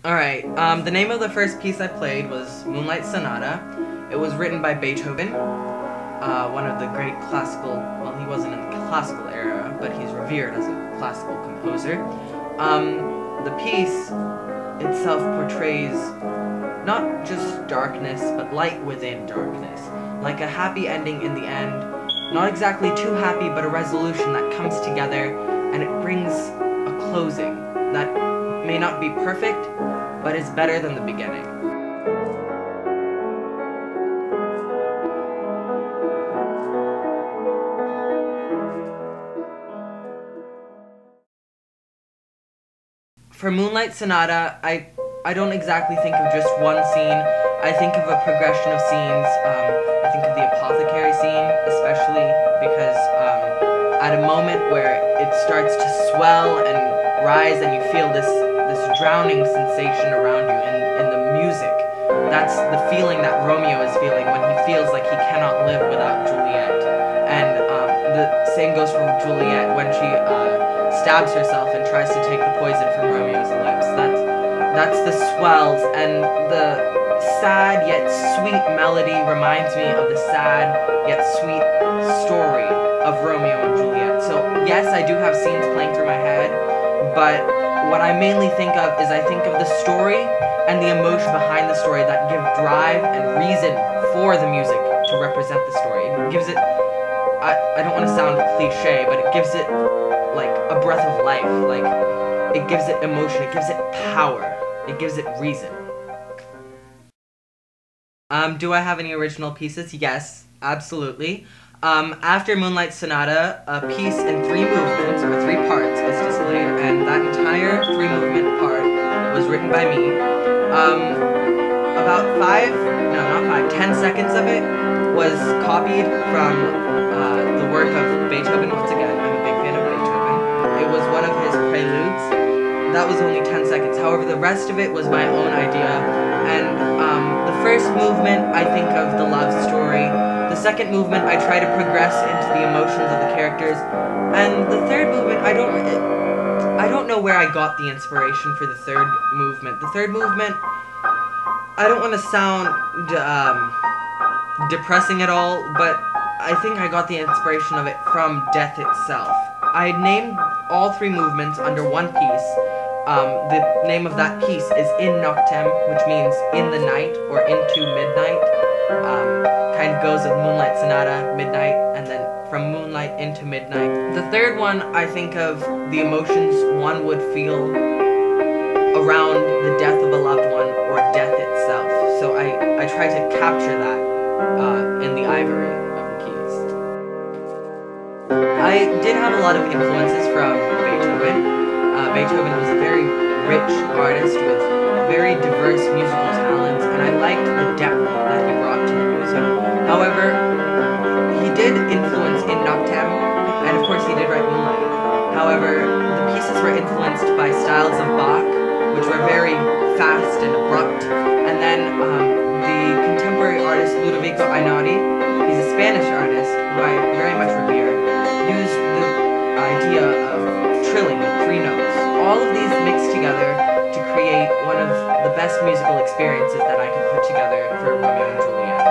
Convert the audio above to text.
Alright, the name of the first piece I played was Moonlight Sonata. It was written by Beethoven, one of the great classical, well, he wasn't in the classical era, but he's revered as a classical composer. The piece itself portrays not just darkness, but light within darkness. Like a happy ending in the end, not exactly too happy, but a resolution that comes together, and it brings a closing that may not be perfect, but is better than the beginning. For Moonlight Sonata, I don't exactly think of just one scene. I think of a progression of scenes. I think of the apothecary scene, especially because at a moment where it starts to swell and rise and you feel this drowning sensation around you in the music. That's the feeling that Romeo is feeling when he feels like he cannot live without Juliet. And the same goes for Juliet when she stabs herself and tries to take the poison from Romeo's lips. That's the swells, and the sad yet sweet melody reminds me of the sad yet sweet story of Romeo and Juliet. So yes, I do have scenes playing through my head, but what I mainly think of is I think of the story and the emotion behind the story that give drive and reason for the music to represent the story. It gives it, I don't want to sound cliche, but it gives it like a breath of life. Like, it gives it emotion, it gives it power, it gives it reason. Do I have any original pieces? Yes, absolutely. After Moonlight Sonata, a piece in 3 movements, or 3 parts, is displayed, and that entire 3-movement part was written by me. About 10 seconds of it was copied from the work of Beethoven. Once again, I'm a big fan of Beethoven. It was one of his preludes. That was only 10 seconds. However, the rest of it was my own idea, and the first movement, I think of the love story. The second movement, I try to progress into the emotions of the characters, and the third movement, I don't know where I got the inspiration for the third movement. The third movement, I don't want to sound depressing at all, but I think I got the inspiration of it from death itself. I named all 3 movements under one piece. The name of that piece is In Noctem, which means in the night or into midnight. Kind of goes with Moonlight Sonata, midnight, and then from moonlight into midnight. The third one, I think of the emotions one would feel around the death of a loved one or death itself. So I try to capture that in the ivory of the keys. I did have a lot of influences from Beethoven. Beethoven was a very rich artist with very diverse musical talents, and I liked the depth that he brought to the music. However, he did influence In Noctem, and of course he did write Moonlight. However, the pieces were influenced by styles of Bach, which were very fast and abrupt, and then the contemporary artist Ludovico Einaudi, he's a Spanish artist who I very much revere, used the idea of trilling with 3 notes. All of these mixed together to create one of the best musical experiences that I could put together for Romeo and Juliet.